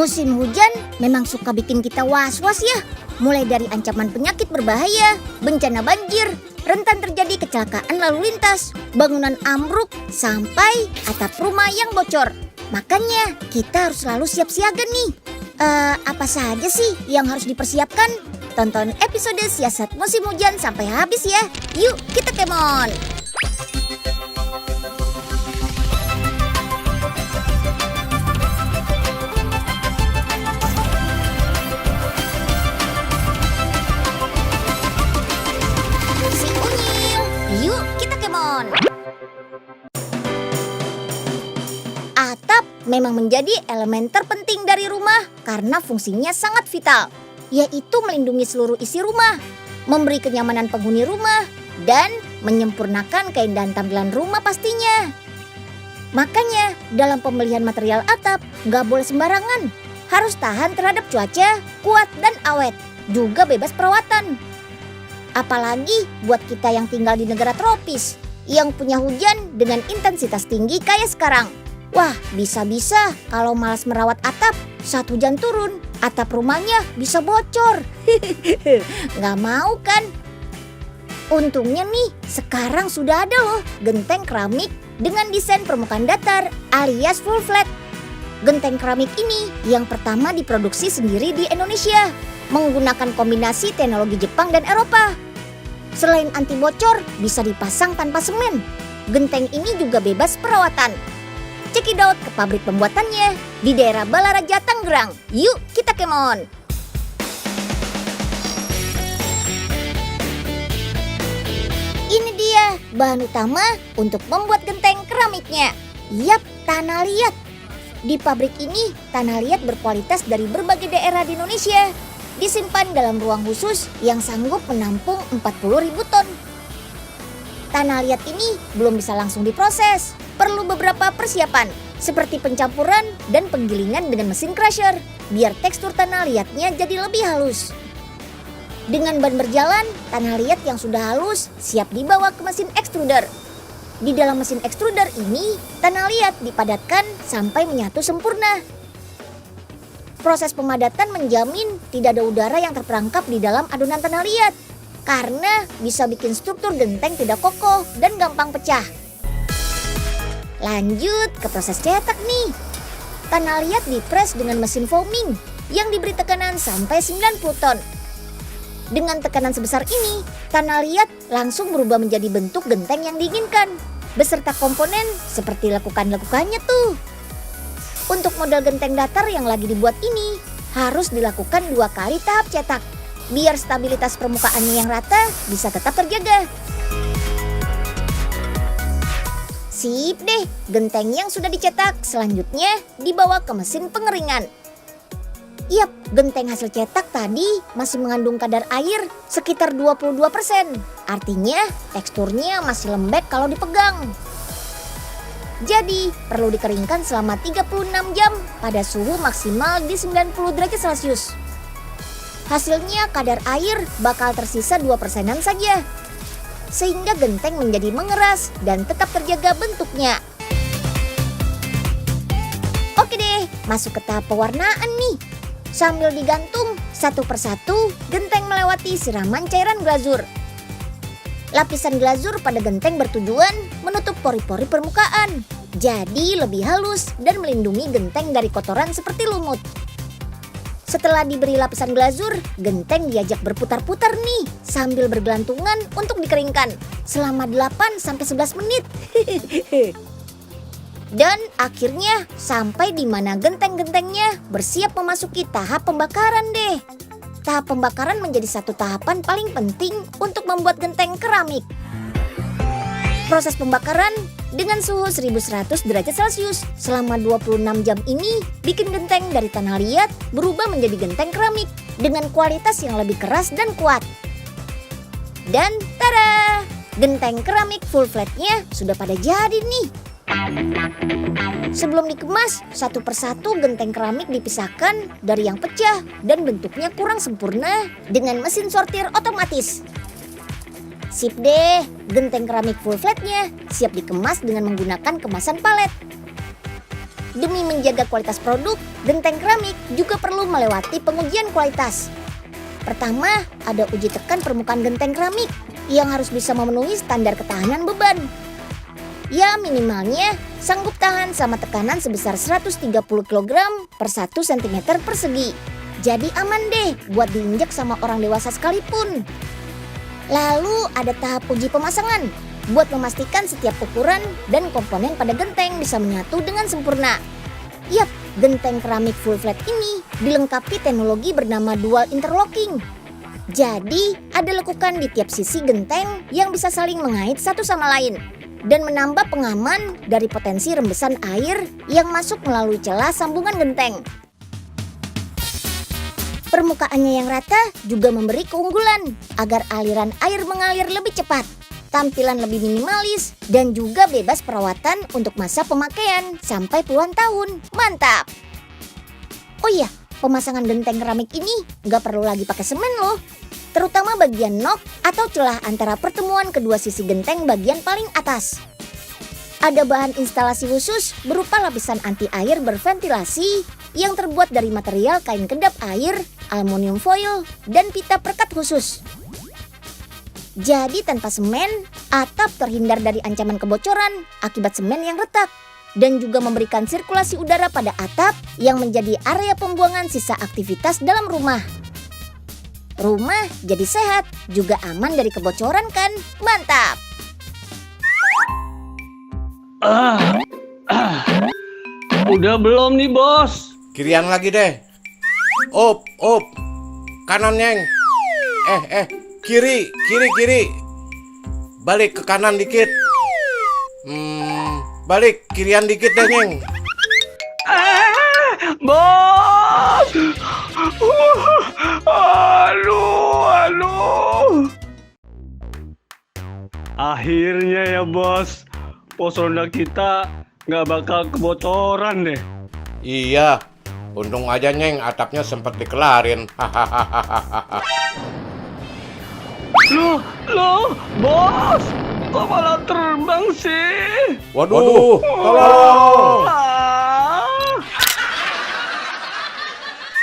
Musim hujan memang suka bikin kita was-was ya. Mulai dari ancaman penyakit berbahaya, bencana banjir, rentan terjadi kecelakaan lalu lintas, bangunan ambruk, sampai atap rumah yang bocor. Makanya kita harus selalu siap siaga nih. Apa saja sih yang harus dipersiapkan? Tonton episode siasat musim hujan sampai habis ya. Yuk kita kemon. Yuk kita kemon. Atap memang menjadi elemen terpenting dari rumah karena fungsinya sangat vital, yaitu melindungi seluruh isi rumah, memberi kenyamanan penghuni rumah, dan menyempurnakan keindahan tampilan rumah pastinya. Makanya dalam pembelian material atap nggak boleh sembarangan, harus tahan terhadap cuaca, kuat dan awet, juga bebas perawatan. Apalagi buat kita yang tinggal di negara tropis, yang punya hujan dengan intensitas tinggi kayak sekarang. Wah, bisa-bisa kalau malas merawat atap, saat hujan turun, atap rumahnya bisa bocor. Nggak mau kan? Untungnya nih, sekarang sudah ada loh genteng keramik dengan desain permukaan datar alias full flat. Genteng keramik ini yang pertama diproduksi sendiri di Indonesia, menggunakan kombinasi teknologi Jepang dan Eropa. Selain anti bocor, bisa dipasang tanpa semen. Genteng ini juga bebas perawatan. Cekidot ke pabrik pembuatannya di daerah Balaraja, Tangerang. Yuk kita kemon. Ini dia bahan utama untuk membuat genteng keramiknya. Yap, tanah liat. Di pabrik ini, tanah liat berkualitas dari berbagai daerah di Indonesia, disimpan dalam ruang khusus yang sanggup menampung 40.000 ton. Tanah liat ini belum bisa langsung diproses, perlu beberapa persiapan, seperti pencampuran dan penggilingan dengan mesin crusher, biar tekstur tanah liatnya jadi lebih halus. Dengan ban berjalan, tanah liat yang sudah halus siap dibawa ke mesin extruder. Di dalam mesin extruder ini, tanah liat dipadatkan sampai menyatu sempurna. Proses pemadatan menjamin tidak ada udara yang terperangkap di dalam adonan tanah liat, karena bisa bikin struktur genteng tidak kokoh dan gampang pecah. Lanjut ke proses cetak nih. Tanah liat dipres dengan mesin foaming yang diberi tekanan sampai 90 ton. Dengan tekanan sebesar ini, tanah liat langsung berubah menjadi bentuk genteng yang diinginkan, beserta komponen seperti lekukan-lekukannya tuh. Untuk model genteng datar yang lagi dibuat ini, harus dilakukan 2 kali tahap cetak, biar stabilitas permukaannya yang rata bisa tetap terjaga. Sip deh, genteng yang sudah dicetak selanjutnya dibawa ke mesin pengeringan. Yap, genteng hasil cetak tadi masih mengandung kadar air sekitar 22%. Artinya teksturnya masih lembek kalau dipegang. Jadi perlu dikeringkan selama 36 jam pada suhu maksimal di 90 derajat Celcius. Hasilnya kadar air bakal tersisa 2%-an saja, sehingga genteng menjadi mengeras dan tetap terjaga bentuknya. Oke deh, masuk ke tahap pewarnaan nih. Sambil digantung satu persatu, genteng melewati siraman cairan glazur. Lapisan glazur pada genteng bertujuan menutup pori-pori permukaan, jadi lebih halus dan melindungi genteng dari kotoran seperti lumut. Setelah diberi lapisan glazur, genteng diajak berputar-putar nih sambil bergelantungan untuk dikeringkan selama 8-11 menit. Dan akhirnya sampai di mana genteng-gentengnya bersiap memasuki tahap pembakaran deh. Tahap pembakaran menjadi satu tahapan paling penting untuk membuat genteng keramik. Proses pembakaran dengan suhu 1100 derajat Celcius selama 26 jam ini bikin genteng dari tanah liat berubah menjadi genteng keramik dengan kualitas yang lebih keras dan kuat. Dan tada! Genteng keramik full flatnya sudah pada jadi nih. Sebelum dikemas, satu persatu genteng keramik dipisahkan dari yang pecah dan bentuknya kurang sempurna dengan mesin sortir otomatis. Sip deh, genteng keramik full flatnya siap dikemas dengan menggunakan kemasan palet. Demi menjaga kualitas produk, genteng keramik juga perlu melewati pengujian kualitas. Pertama, ada uji tekan permukaan genteng keramik yang harus bisa memenuhi standar ketahanan beban. Ya, minimalnya sanggup tahan sama tekanan sebesar 130 kg per 1 cm persegi. Jadi aman deh buat diinjak sama orang dewasa sekalipun. Lalu ada tahap uji pemasangan buat memastikan setiap ukuran dan komponen pada genteng bisa menyatu dengan sempurna. Yap, genteng keramik full flat ini dilengkapi teknologi bernama dual interlocking. Jadi, ada lekukan di tiap sisi genteng yang bisa saling mengait satu sama lain dan menambah pengaman dari potensi rembesan air yang masuk melalui celah sambungan genteng. Permukaannya yang rata juga memberi keunggulan agar aliran air mengalir lebih cepat, tampilan lebih minimalis, dan juga bebas perawatan untuk masa pemakaian sampai puluhan tahun. Mantap! Oh iya, pemasangan genteng keramik ini nggak perlu lagi pakai semen loh. Terutama bagian nok atau celah antara pertemuan kedua sisi genteng bagian paling atas. Ada bahan instalasi khusus berupa lapisan anti air berventilasi yang terbuat dari material kain kedap air, aluminium foil, dan pita perekat khusus. Jadi tanpa semen, atap terhindar dari ancaman kebocoran akibat semen yang retak dan juga memberikan sirkulasi udara pada atap yang menjadi area pembuangan sisa aktivitas dalam rumah. Rumah jadi sehat, juga aman dari kebocoran kan? Mantap! Udah belum nih, Bos? Kirian lagi deh. Up. Kanan, Nyeng. Kiri. Balik ke kanan dikit. Balik kirian dikit deh, Nyeng. Bos! Aduh. Akhirnya ya, Bos. Pos ronda kita nggak bakal kebocoran deh. Iya. Untung aja, Nyeng, atapnya sempat dikelarin. Loh, Bos! Kok malah terbang sih? Waduh, tolong.